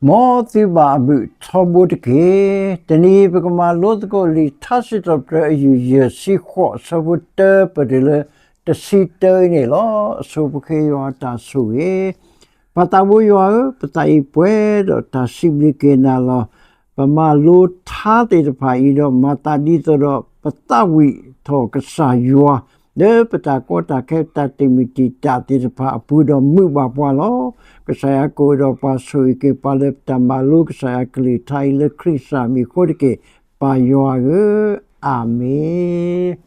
more the babu trouble ke tani bigama lot go li tacit of you see what so would the seater in a law so bouquet you are ta sue patabu you are patai pued or ta siblique na law pama lo tate the paido mata ditoro patawi talk sa you are the patakota keta timiti tati the pa pudo move up walo saya ko do pa sui ke palep tamalu saya kli thaile krisa mi kodike pa yo ge ame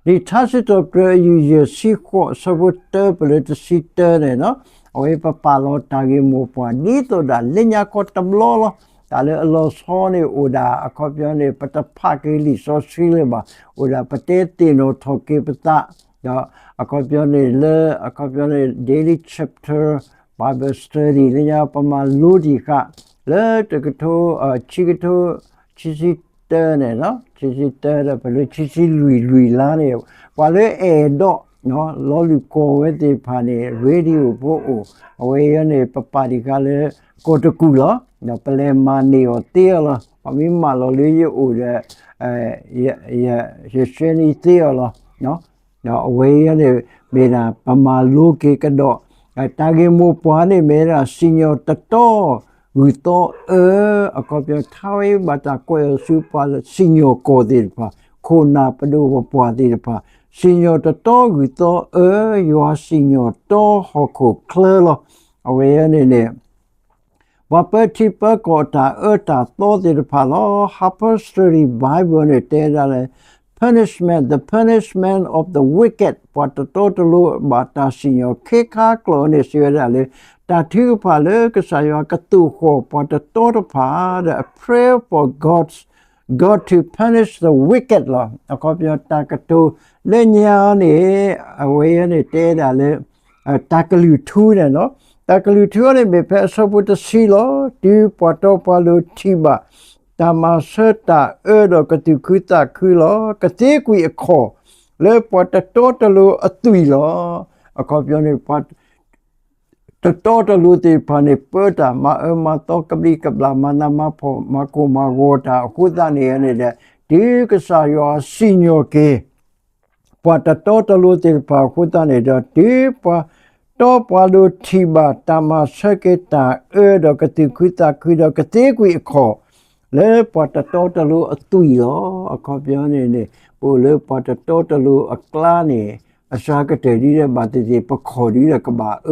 di thasito pre you si ko sabote pele sita ne no oi pa palo tagi mo pa ni to da lenya ko tamlo lo tale lo sone oda akopyone patapake li so sile ba oda patete no thoke pata da akopyone le akopyone daily chapter Bible study lenya pama lodi ka le tekato chikato chisita ne no chisita da pele chisi lui la ne wale e do no loli ko we de phane radio bo o awe ne papadi ka le ko taku lo no pele mani o te lo pami ma lo le ye o de ye sheni te lo no no awe ne me na pama lo ke ka do tage mo pane mera sinyo tato guto akopyo thawe bata ko super sinyo ko dirpa kona padu po dirpa sinyo tato guto yo sinyo to hoko klelo awe ne wapati pa kota ta to dirpa lo Harper Study Bible ne te dale punishment, the punishment of the wicked, what the total bata sinyo keka clone sirale, tatu pale kasayo katuho, what the total pa, the prayer for God to punish the wicked law. A copy of takatu, lenyani, away ni te dale, takalu tu no, takalu tu me peso with the silo, tu pato palu tiba. Tamaseta edo katukuta kulo katekui ko le pota totalu atui lo akopione pat totalu te pane peta ma to kabli kabla mana ma po ma ko ma gota kudani ene de ti kasa yo sinyo ke pota totalu te pa kudani de ti pa to palu tiba tamaseta edo katukuta kulo katekui ko le pata totalu atui lo akopione ne po le pata totalu aklane asakate di de batete pakhodi de kaba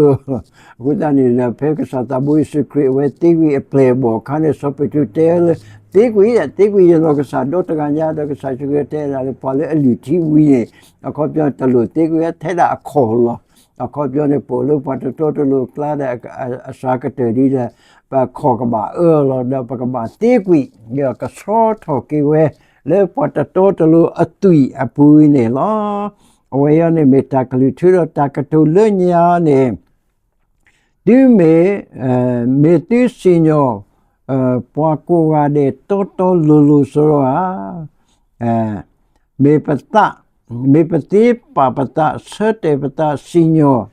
kudani le peka satabu secret we tiwi a playboy kane sopitu tel tiwi no ka sa do taganya de ka sa secret le pale aliti wi akopione talu tiwi theda akholo akopione po le pata totalu klada asakate di de ba khokaba lo da pakaba tekwi ya ka so tho ki we le pata totalu atui apui ne lo awe ya ne metakali thiro takato le nya ne du me ti sinyo pa ko ga de toto lulu so me pati pa pata sete pata sinyo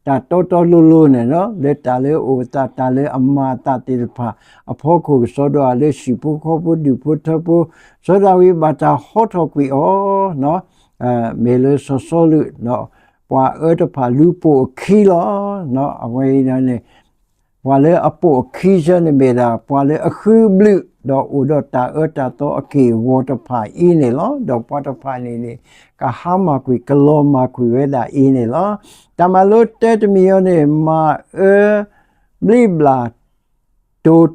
ta toto lulu ne no le tale o ta tale amma ta tilpa apoko sodo ale shipu kopu diputapu soda wi bata hoto kwi o no mele sosolu no wa eta pa lupo kilo no away ne wale apo kija ne mera wale akhu blu do udo ta eta to aki water pa ine lo do water pa ne ka hama kwi kaloma kwi weda ine lo tamalo te mione ma blibla to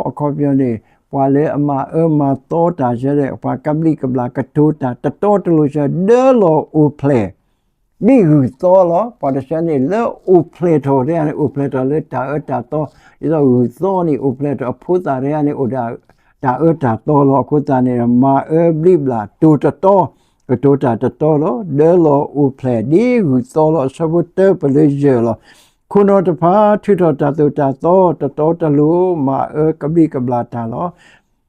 akopione wale ama ma to ta jere pa kabli kabla ka to ta to lo ja de lo u play ni hu to lo pa de sane le u play to de u play to le ta to ido hu to ni u play to phu ta de ni u da ta to lo ku ta ne ma blibla to to lo de lo u play ni hu to lo sabote pele lo kuno ta pa tu to ta to lo ma kabli kabla ta lo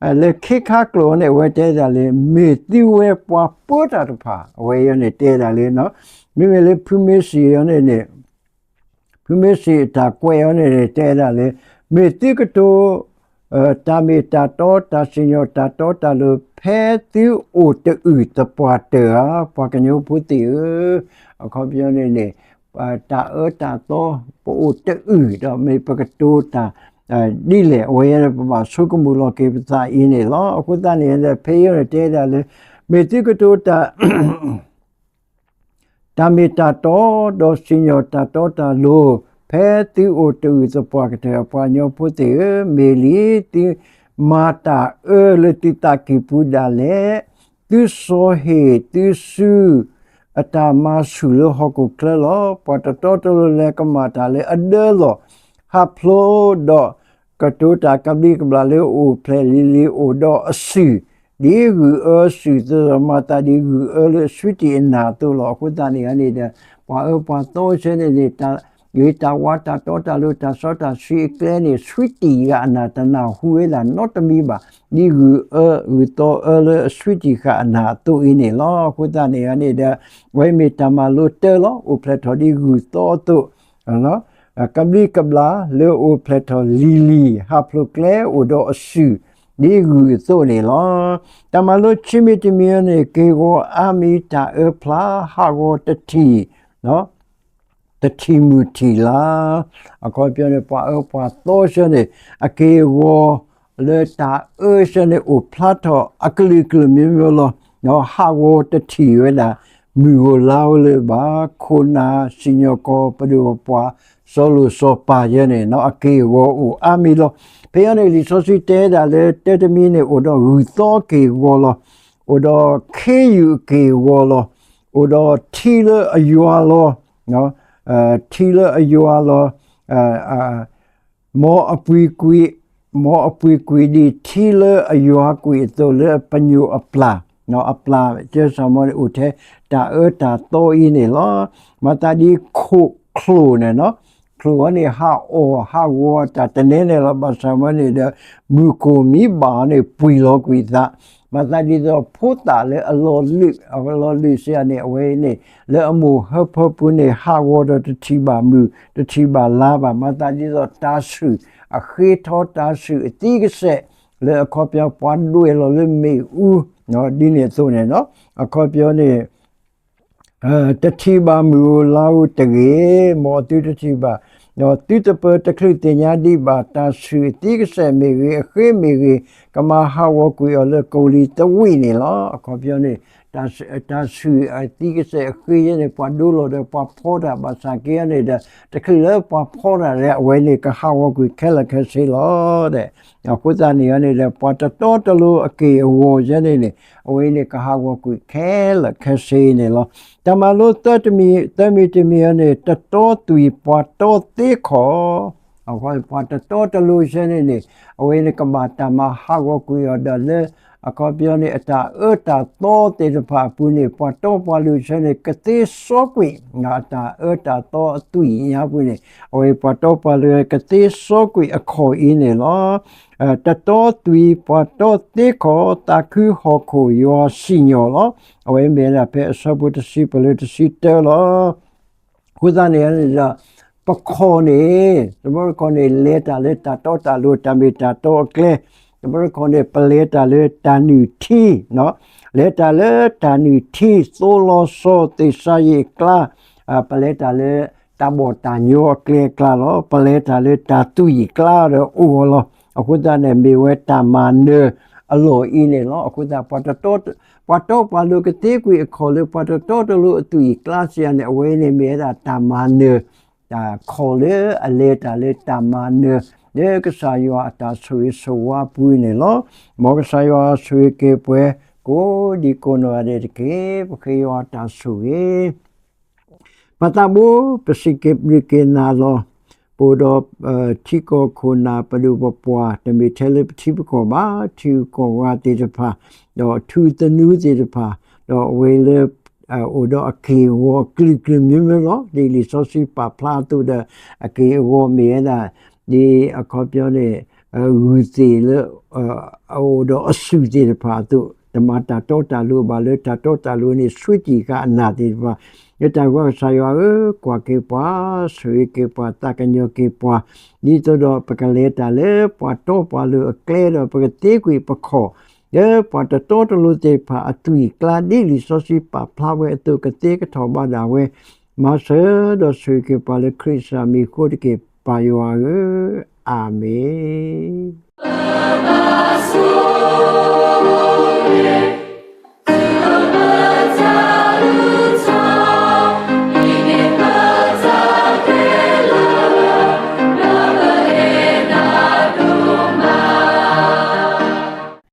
le kika klo ne we te da le me ti we pa po ta pa we ne te da le no me le primesi ne primesi ta kwe ne te da le မေတိကတိုတာမေတာတောတာစညောတာတောတာလူဖဲသူအိုတူတပွားတပွားကညိုဖူတီအခုပြောနေတာတာတောပိုတူတော့မေပကတိုတာဒီလေဝရပဆုကမူလောကေပစာအင်းနေလောအခုတနေရဖေးရတဲ့တယ်လေမေတိကတိုတာမေတာတောဒေါ်စညောတာတောတာလူဖဲတီအိုတူစပွားကတဲ့ပွားညောဖူတီမေလီတီမာတာလတိတာကိပူဒါလေသူဆိုဟေသူစုအတာမဆူလဟကုကလောပတတော်တော်လေကမာတာလေအဒလောဟပ်လိုဒကတူတာကဘိကဘလာလေအိုဖလေလီလီအိုဒအစီဒီဂူအစီသမာတာဒီဂူလေဆွီတီနာတူလောခုတန်နေနေတဲ့ပွာပွာတော့ချနေနေတာယေတာဝတာတောတာလူတာစောတာရှိကဲနေဆွီတီကအနာတနာဟူဝဲလာနော့တမီပါဒီဂူတော့လေဆွီတီကအနာတူအင်းနေလောခုတန်နေနေတဲ့ဝိမေတမလူတဲလောဥပလက်တော်ဒီဂူတော့တူနော်ကဘလီကဘလာလေဥပလက်တော်လီလီဟပ်လုကလေဥတော့အစုဒီဂူဆိုနေလောတမလူချိမီတမီနေကေကိုအာမီတာဖလာဟာကိုတတီနော်တတိမူတီလာအခုပြောနေပွာတော့ရှနေအကေဝလေတာရှနေဥပလာတော့အကလီကလမီမျိုးလောနော်ဟာဝတတိဝဲလာမီဝလာလေဘာခိုနာစညကိုပဒူပွာဆိုလူဆိုပါရနေနော်အကေဝအာမီလောဖေရနေလီဆိုစီတဲတာလေတဲတမီနေဥတော့ရူသောကေဝလောဥတော့ခေယူကေဝလောဥတော့ထီလအယွာလောနော်ထီလအယွာလောမောအပွေကွီဒီထီလအယွာကွီတော့လေပညူအပလာနော်အပလာကျစမောဥထဲတာတာတော့အင်းနေလောမတာဒီခုခလိုနေနော်ခလိုကနေဟာဝတာတနေနေလောဘာသမနေတဲ့မူကိုမိဘာနေပွီလောကွီသာမသာဒီတော့ဖို့တာလေအလောလိစရနေအဝဲနေလေအမှုဟပ်ပူနေဟာဝဒတတိဘာမူတတိဘာလာဘာမသာဒီတော့တာစုအခေထောတာစုအတိကဆက်လေအခေါ်ပြောပွားတွေ့လောလေမေဦးနော်ဒီနေဆိုနေနော်အခေါ်ပြောနေတတိဘာမူလာဦးတကေမောတိတတိဘာနော်တိတပတခရတင်ညာဒီဘာတာစုတိကဆက်မေကြီးအခေမေကြီးကမဟာဝကွေော်လေကိုလီတဝိနေလောအခုပြောနေတာစုအတိကဆက်အခေရနေပွားဒိုလိုတဲ့ပွားဖောတာဘာစာကေနေတဲ့တခရပွားဖောတာရဲ့အဝဲနေကဟာဝကွေခဲလခဲစီလောတဲ့အခုတန်နေရနေတဲ့ပွားတော်တလို့အကေအဝေါ်ရနေနေအဝဲနေကဟာဝကွေခဲလခဲစီနေလောတမလို့တမီနေတတော်သူပွားတော်သေးခေါ်အခုပွားတော်တလို့ရနေနေအဝဲနေကမတမဟာဝကွေရတဲ့လေအခုပြောနေအတာတော့တေတဖာပူနေပွားတော့ပွားလို့ရနေကတိစောကွေငါတာတော့အတူညာပူနေအဝဲပွားတော့ပွားလို့ကတိစောကွေအခေါ်အင်းနေလောတတော်သူပွားတော့တေခေါ်တာခုဟောကိုယောစီညောလောအဝဲမဲလာဖဲဆဘုတစီပလတစီတဲလောခုသနေရပခေါ်နေတဘောခေါ်နေလေတာတော့တာလို့တမေတာတော့ကလေတဘောခေါ်နေပလေတာလေတာနူတီနော်လေတာလေတာနူတီဆိုလောဆိုတေစာယေကလာပလေတာလေတဘောတာညောကလေကလာလောပလေတာလေတာတူယီကလာရောအိုလောအခုတနဲ့မေဝဲတာမန်နအလိုအင်းနေလောအခုတပတ်တော့ပါလို့ကတိကွေခေါ်လို့ပတ်တော့လို့အတူကလပ်ရနေအဝဲနေမေတာတာမန်တာခေါ်လေအလေတာလေတာမန်လေကစားရအတာဆွေဆိုဝပူးနေလောမောကစားရဆွေကေပွဲကိုဒီကိုနော်ရတဲ့ကေပခေရတာဆွေပတဘူပစိကေပကေနာလောပိုတော့တီကိုခုနာပလူပပွားတမီတယ်လီတီပကောမာတီကိုဝါတီတဖာတော့ထူတနူးတီတဖာတော့ဝေလေအိုတော့အကေဝကလီကလီမြမလောဒီလီဆိုစီပါပလာတူတဲ့အကေဝမေနာဒီအခေါ်ပြောနေဝူစီလေအိုတော့အဆူတီတဖာတူတမတာတော့တာလို့ပါလေတာတော့တာလို့နေဆွီတီကအနာတီတဖာ ရတဝဆာယောကွာကေပွားဆွေကေပွားတကညောကေပွားဒီတော့ပကလေတလေပွားတော့ပွားလို့အကလဲတော့ပကတိကွေပခောye pata toto lu te pa atui kladi li sosi pa plawe tu kete ka thoba da we ma se do sui ke pa le krista mi ko de ke pa yo amen